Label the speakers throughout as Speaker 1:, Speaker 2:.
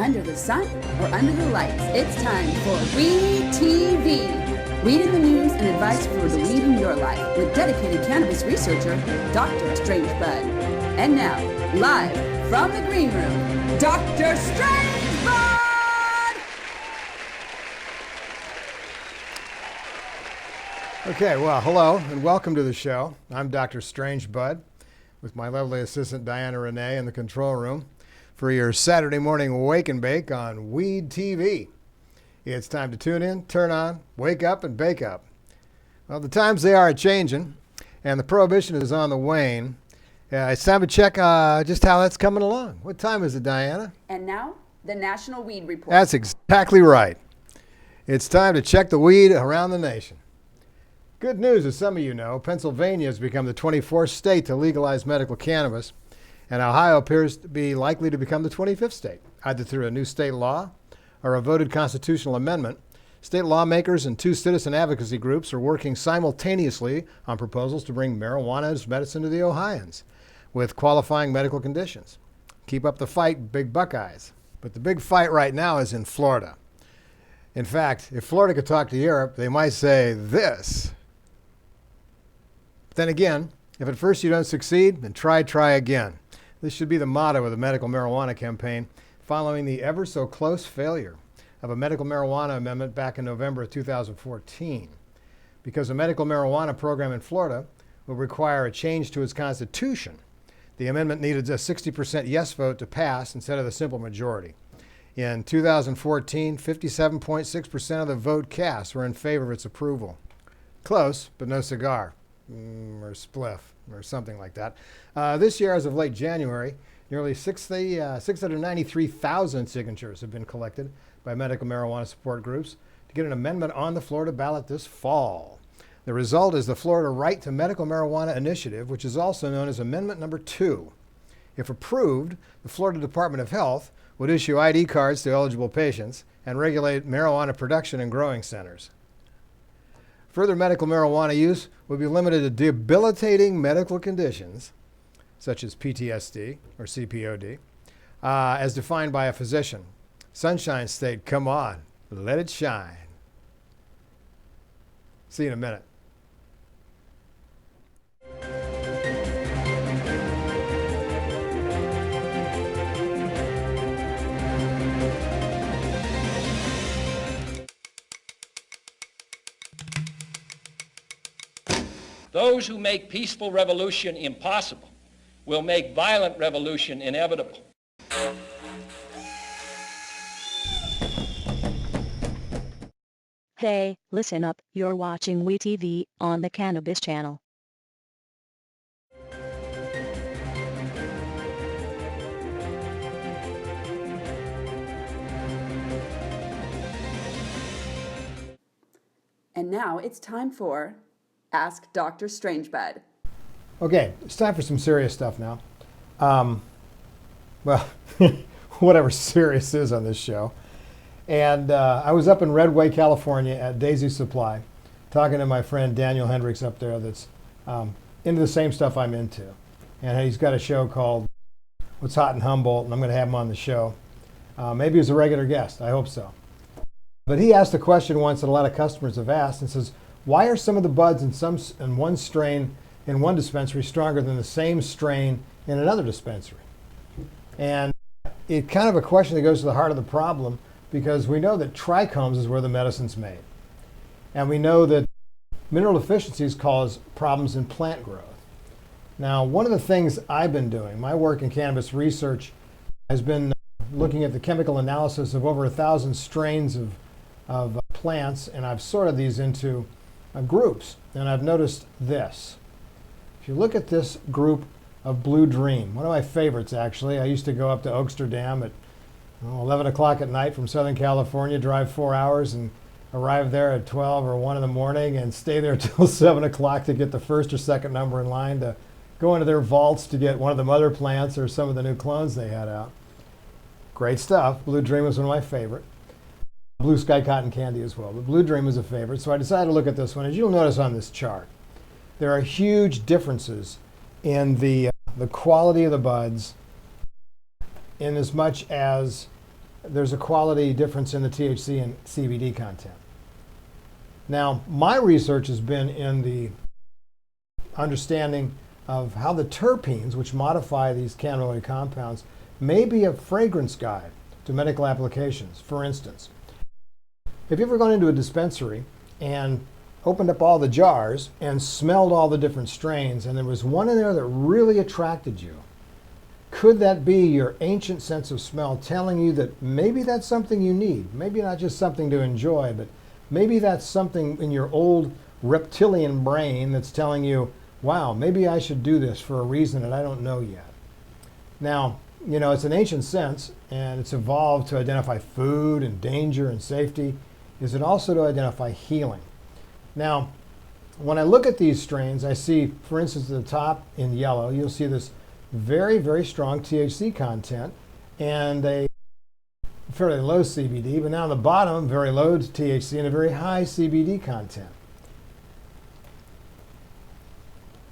Speaker 1: under the sun or under the lights, it's time for Weed TV. Weed in the news and advice for the weed in your life with dedicated cannabis researcher, Dr. Strangebud. And now, live from the green room, Dr. Strangebud!
Speaker 2: Okay, well, hello and welcome to the show. I'm Dr. Strangebud with my lovely assistant Diana Renee in the control room for your Saturday morning wake and bake on Weed TV. It's time to tune in, turn on, wake up, and bake up. Well, the times they are changing, and the prohibition is on the wane. It's time to check just how that's coming along. What time is it, Diana?
Speaker 1: And now, the National Weed Report.
Speaker 2: That's exactly right. It's time to check the weed around the nation. Good news, as some of you know, Pennsylvania has become the 24th state to legalize medical cannabis, and Ohio appears to be likely to become the 25th state, either through a new state law or a voted constitutional amendment. State lawmakers and two citizen advocacy groups are working simultaneously on proposals to bring marijuana as medicine to the Ohioans with qualifying medical conditions. Keep up the fight, big Buckeyes. But the big fight right now is in Florida. In fact, if Florida could talk to Europe, they might say this. Then again, if at first you don't succeed, then try again. This should be the motto of the medical marijuana campaign following the ever so close failure of a medical marijuana amendment back in November of 2014. Because a medical marijuana program in Florida will require a change to its constitution, the amendment needed a 60% yes vote to pass instead of the simple majority. In 2014, 57.6% of the vote cast were in favor of its approval. Close, but no cigar. Or spliff, or something like that. This year, as of late January, nearly 693,000 signatures have been collected by medical marijuana support groups to get an amendment on the Florida ballot this fall. The result is the Florida Right to Medical Marijuana Initiative, which is also known as Amendment Number 2. If approved, the Florida Department of Health would issue ID cards to eligible patients and regulate marijuana production in growing centers. Further medical marijuana use would be limited to debilitating medical conditions, such as PTSD or CPOD, as defined by a physician. Sunshine State, come on, let it shine. See you in a minute.
Speaker 3: Those who make peaceful revolution impossible will make violent revolution inevitable.
Speaker 4: Hey, listen up, you're watching Weed TV on the Cannabis channel.
Speaker 1: And now it's time for Ask Dr. Strangebud.
Speaker 2: Okay, it's time for some serious stuff now. Well, whatever serious is on this show. And I was up in Redway, California at Daisy Supply, talking to my friend Daniel Hendricks up there that's into the same stuff I'm into. And he's got a show called What's Hot in Humboldt, and I'm going to have him on the show. Maybe as a regular guest, I hope so. But he asked a question once that a lot of customers have asked and says, why are some of the buds in one strain in one dispensary stronger than the same strain in another dispensary? And it's kind of a question that goes to the heart of the problem, because we know that Trichomes is where the medicine's made. And we know that mineral deficiencies cause problems in plant growth. Now, one of the things I've been doing, my work in cannabis research, has been looking at the chemical analysis of over 1,000 strains of plants, and I've sorted these into groups, and I've noticed this. If you look at this group of Blue Dream, one of my favorites actually. I used to go up to Oaksterdam at 11 o'clock at night from Southern California, drive 4 hours and arrive there at 12 or 1 in the morning and stay there till 7 o'clock to get the first or second number in line to go into their vaults to get one of the mother plants or some of the new clones they had out. Great stuff. Blue Dream was one of my favorite. Blue Sky Cotton Candy as well, but Blue Dream is a favorite, so I decided to look at this one. As you'll notice on this chart, there are huge differences in the quality of the buds, in as much as there's a quality difference in the THC and CBD content. Now, my research has been in the understanding of how the terpenes, which modify these cannabinoid compounds, may be a fragrance guide to medical applications. For instance, have you ever gone into a dispensary and opened up all the jars and smelled all the different strains, and there was one in there that really attracted you? Could that be your ancient sense of smell telling you that maybe that's something you need? Maybe not just something to enjoy, but maybe that's something in your old reptilian brain that's telling you, wow, maybe I should do this for a reason that I don't know yet. Now, it's an ancient sense, and it's evolved to identify food and danger and safety. Is it also to identify healing? Now, when I look at these strains, I see, for instance, at the top in yellow, you'll see this very, very strong THC content and a fairly low CBD, but now on the bottom, very low THC and a very high CBD content.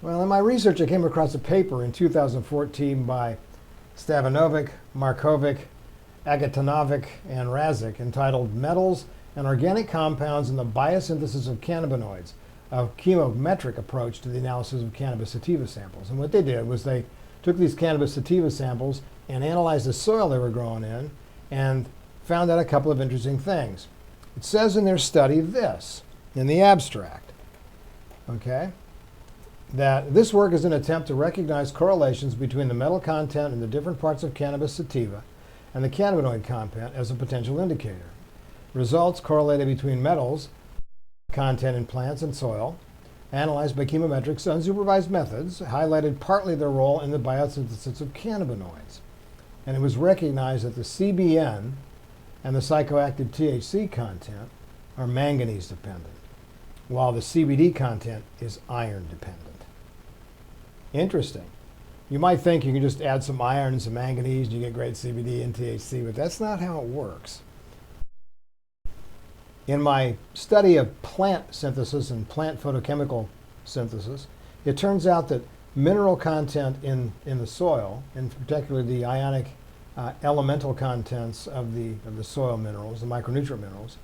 Speaker 2: Well, in my research, I came across a paper in 2014 by Stavanovic, Markovic, Agatanovic, and Razik entitled Metals and Organic Compounds in the Biosynthesis of Cannabinoids, a chemometric approach to the analysis of cannabis sativa samples. And what they did was they took these cannabis sativa samples and analyzed the soil they were growing in and found out a couple of interesting things. It says in their study this, in the abstract, okay, that this work is an attempt to recognize correlations between the metal content in the different parts of cannabis sativa and the cannabinoid content as a potential indicator. Results correlated between metals content in plants and soil, analyzed by Chemometric's unsupervised methods, highlighted partly their role in the biosynthesis of cannabinoids. And it was recognized that the CBN and the psychoactive THC content are manganese dependent, while the CBD content is iron dependent. Interesting. You might think you can just add some iron and some manganese and you get great CBD and THC, but that's not how it works. In my study of plant synthesis and plant photochemical synthesis, it turns out that mineral content in the soil, and particularly the ionic elemental contents of the soil minerals, the micronutrient minerals,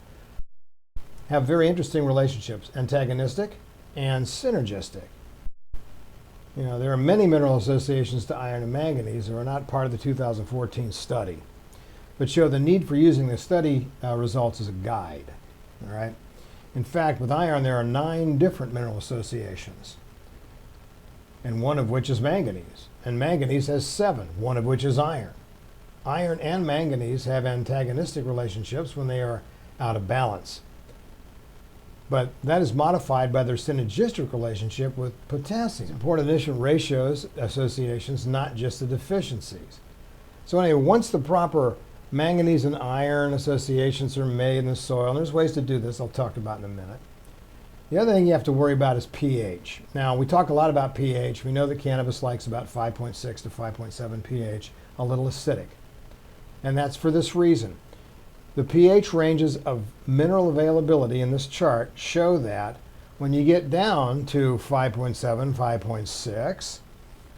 Speaker 2: have very interesting relationships, antagonistic and synergistic. There are many mineral associations to iron and manganese that are not part of the 2014 study, but show the need for using the study results as a guide. All right. In fact, with iron, there are 9 different mineral associations, and one of which is manganese. And manganese has 7, one of which is iron. Iron and manganese have antagonistic relationships when they are out of balance. But that is modified by their synergistic relationship with potassium. It's important to different ratios, associations, not just the deficiencies. So anyway, once the proper manganese and iron associations are made in the soil, and there's ways to do this I'll talk about in a minute. The other thing you have to worry about is pH. Now, we talk a lot about pH. We know that cannabis likes about 5.6 to 5.7 pH, a little acidic. And that's for this reason. The pH ranges of mineral availability in this chart show that when you get down to 5.7, 5.6,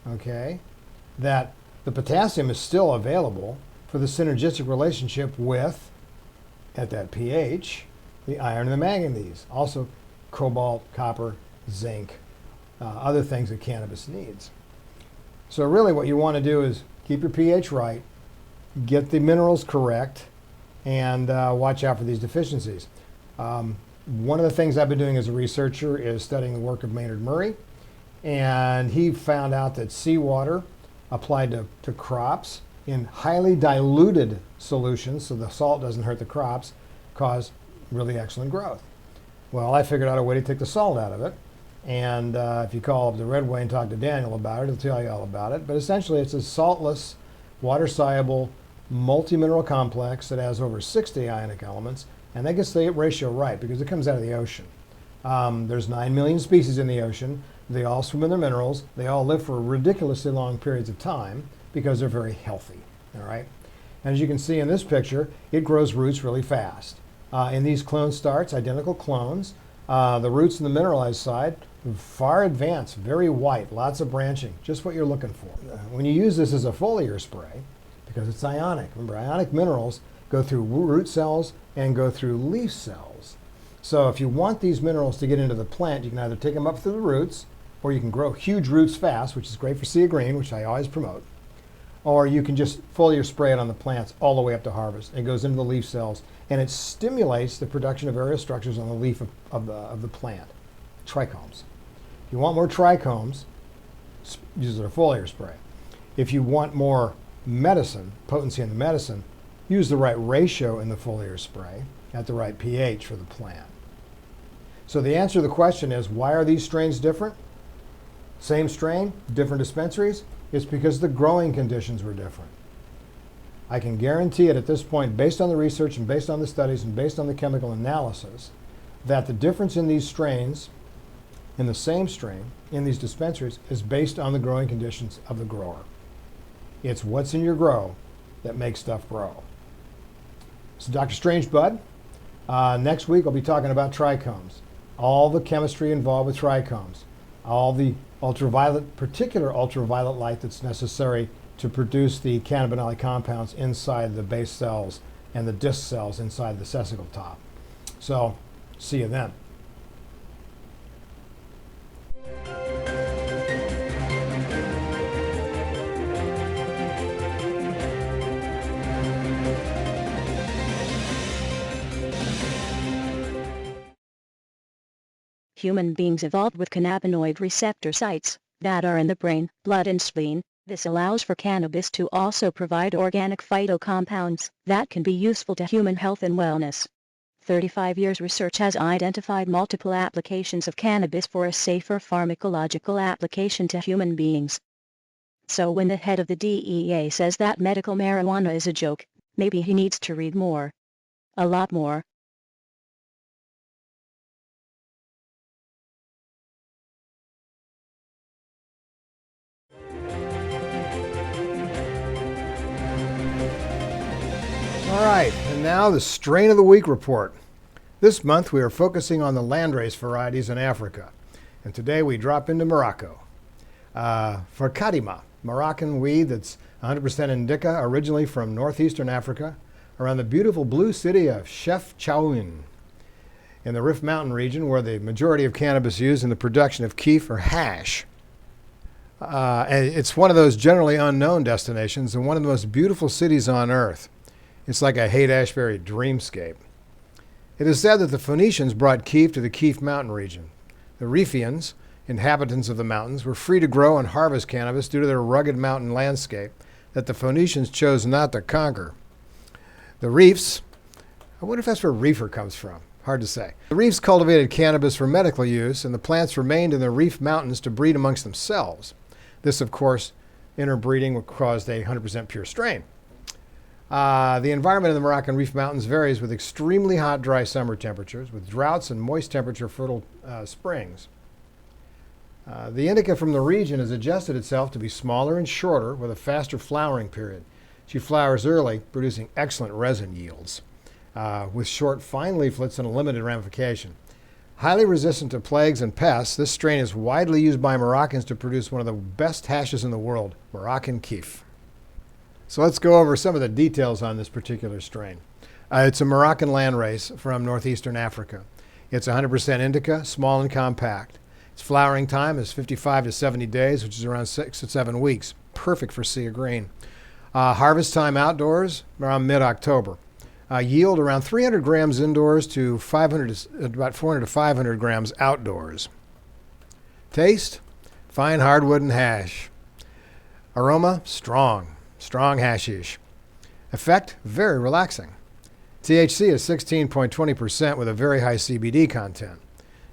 Speaker 2: okay, that the potassium is still available for the synergistic relationship with, at that pH, the iron and the manganese. Also cobalt, copper, zinc, other things that cannabis needs. So really what you want to do is keep your pH right, get the minerals correct, and watch out for these deficiencies. One of the things I've been doing as a researcher is studying the work of Maynard Murray, and he found out that seawater applied to crops in highly diluted solutions, so the salt doesn't hurt the crops, cause really excellent growth. Well, I figured out a way to take the salt out of it, and if you call up the Redway and talk to Daniel about it, he'll tell you all about it. But essentially, it's a saltless, water-soluble, multi-mineral complex that has over 60 ionic elements, and that gets the ratio right because it comes out of the ocean. There's 9 million species in the ocean. They all swim in their minerals. They all live for ridiculously long periods of time because they're very healthy, all right? And as you can see in this picture, it grows roots really fast. In these clone starts, identical clones, the roots in the mineralized side, far advanced, very white, lots of branching, just what you're looking for. When you use this as a foliar spray, because it's ionic, remember ionic minerals go through root cells, and go through leaf cells. So if you want these minerals to get into the plant, you can either take them up through the roots, or you can grow huge roots fast, which is great for sea green, which I always promote. Or you can just foliar spray it on the plants all the way up to harvest. It goes into the leaf cells, and it stimulates the production of various structures on the leaf of the plant, trichomes. If you want more trichomes, use a foliar spray. If you want more medicine, potency in the medicine, use the right ratio in the foliar spray at the right pH for the plant. So the answer to the question is, why are these strains different? Same strain, different dispensaries? It's because the growing conditions were different. I can guarantee it at this point, based on the research and based on the studies and based on the chemical analysis, that the difference in these strains, in the same strain, in these dispensaries, is based on the growing conditions of the grower. It's what's in your grow that makes stuff grow. So Dr. Strangebud, next week I'll be talking about trichomes, all the chemistry involved with trichomes, all the ultraviolet, particular ultraviolet light that's necessary to produce the cannabinoid compounds inside the base cells and the disc cells inside the sesicle top. So, see you then.
Speaker 4: Human beings evolved with cannabinoid receptor sites that are in the brain, blood and spleen. This allows for cannabis to also provide organic phytocompounds that can be useful to human health and wellness. 35 years research has identified multiple applications of cannabis for a safer pharmacological application to human beings. So when the head of the DEA says that medical marijuana is a joke, maybe he needs to read more. A lot more.
Speaker 2: All right, and now the Strain of the Week report. This month we are focusing on the landrace varieties in Africa, and today we drop into Morocco. For Kadima, Moroccan weed that's 100% indica, originally from northeastern Africa, around the beautiful blue city of Chefchaouen, in the Rift Mountain region, where the majority of cannabis used in the production of keef or hash. And it's one of those generally unknown destinations and one of the most beautiful cities on earth. It's like a Haight-Ashbury dreamscape. It is said that the Phoenicians brought keef to the Keef Mountain region. The Riphians, inhabitants of the mountains, were free to grow and harvest cannabis due to their rugged mountain landscape that the Phoenicians chose not to conquer. The Reefs, I wonder if that's where reefer comes from. Hard to say. The Reefs cultivated cannabis for medical use, and the plants remained in the Reef Mountains to breed amongst themselves. This, of course, interbreeding caused a 100% pure strain. The environment in the Moroccan Reef Mountains varies with extremely hot, dry summer temperatures, with droughts and moist temperature fertile springs. The indica from the region has adjusted itself to be smaller and shorter with a faster flowering period. She flowers early, producing excellent resin yields, with short, fine leaflets and a limited ramification. Highly resistant to plagues and pests, this strain is widely used by Moroccans to produce one of the best hashes in the world, Moroccan Keef. So let's go over some of the details on this particular strain. It's a Moroccan landrace from northeastern Africa. It's 100% indica, small and compact. Its flowering time is 55 to 70 days, which is around 6 to 7 weeks. Perfect for sea green. Harvest time outdoors, around mid-October. Yield around 300 grams indoors to about 400 to 500 grams outdoors. Taste, fine hardwood and hash. Aroma, strong hashish. Effect, very relaxing. THC is 16.20% with a very high CBD content.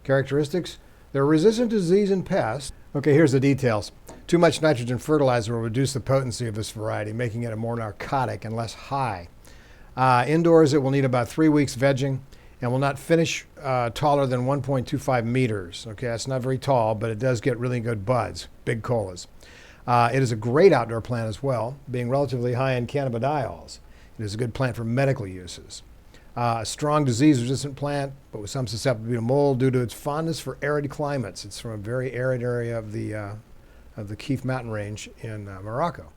Speaker 2: Characteristics, they're resistant to disease and pests. Okay, here's the details. Too much nitrogen fertilizer will reduce the potency of this variety, making it a more narcotic and less high. Indoors, it will need about 3 weeks vegging and will not finish taller than 1.25 meters. Okay, that's not very tall, but it does get really good buds, big colas. It is a great outdoor plant as well, being relatively high in cannabidiols. It is a good plant for medical uses. A strong disease-resistant plant, but with some susceptibility to mold due to its fondness for arid climates. It's from a very arid area of the Keef Mountain Range in Morocco.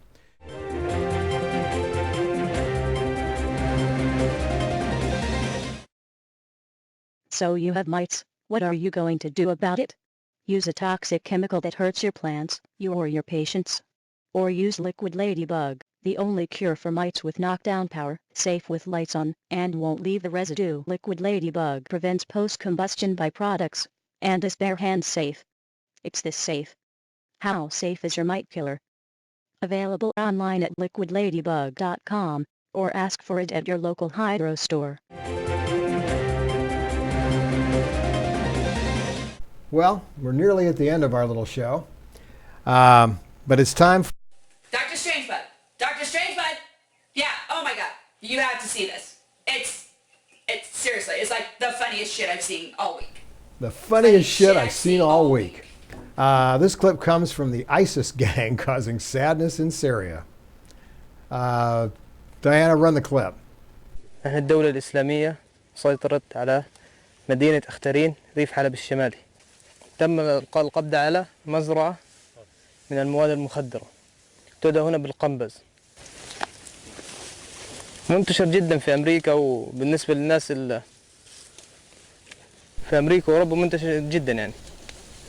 Speaker 4: So you have mites, what are you going to do about it? Use a toxic chemical that hurts your plants, you or your patients. Or use liquid ladybug, the only cure for mites with knockdown power, safe with lights on, and won't leave the residue. Liquid ladybug prevents post-combustion byproducts, and is bare hands safe. It's this safe. How safe is your mite killer? Available online at liquidladybug.com, or ask for it at your local hydro store.
Speaker 2: Well, we're nearly at the end of our little show, but it's time for
Speaker 5: Dr. Strangebud! Dr. Strangebud! Yeah, oh my god. You have to see this. It's seriously, it's like the funniest shit I've seen all week.
Speaker 2: the funniest shit I've seen all week. This clip comes from the ISIS gang causing sadness in Syria. Diana, run the clip.
Speaker 6: الدولة الإسلامية سيطرت على مدينة أخترين ريف حلب الشمالي. تم إلقاء القبض على مزرعة من المواد المخدرة تدعى هنا بالقنبز. منتشر جدا في أمريكا وبالنسبة للناس في أمريكا وأوروبا منتشر جدا يعني.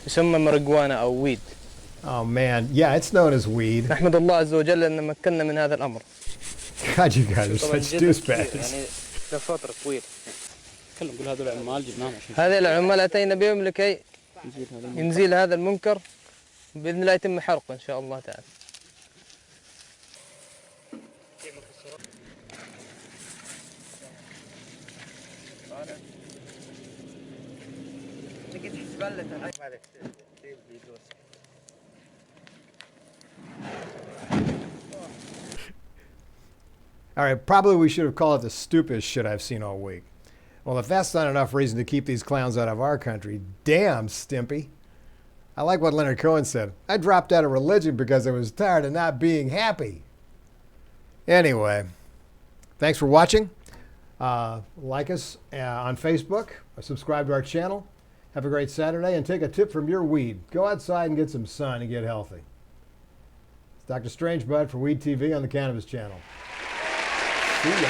Speaker 6: يسمى ماريجوانا أو ويد.
Speaker 2: Oh man, yeah, it's known as weed.
Speaker 6: نحمد الله عز وجل أن مكننا من هذا الأمر.
Speaker 2: God, you guys are such douchebags.
Speaker 6: يعني لفترة طويلة. هذه العمال أتينا بهم لكي ينزيل هذا المنكر بإذن الله يتم حرقه إن شاء الله تعالى.
Speaker 2: All right, probably we should have called it the stupidest shit I've seen all week. Well, if that's not enough reason to keep these clowns out of our country, damn, Stimpy. I like what Leonard Cohen said. I dropped out of religion because I was tired of not being happy. Anyway, thanks for watching. Like us on Facebook, subscribe to our channel. Have a great Saturday, and take a tip from your weed. Go outside and get some sun and get healthy. It's Dr. Strangebud for Weed TV on the Cannabis Channel. See ya.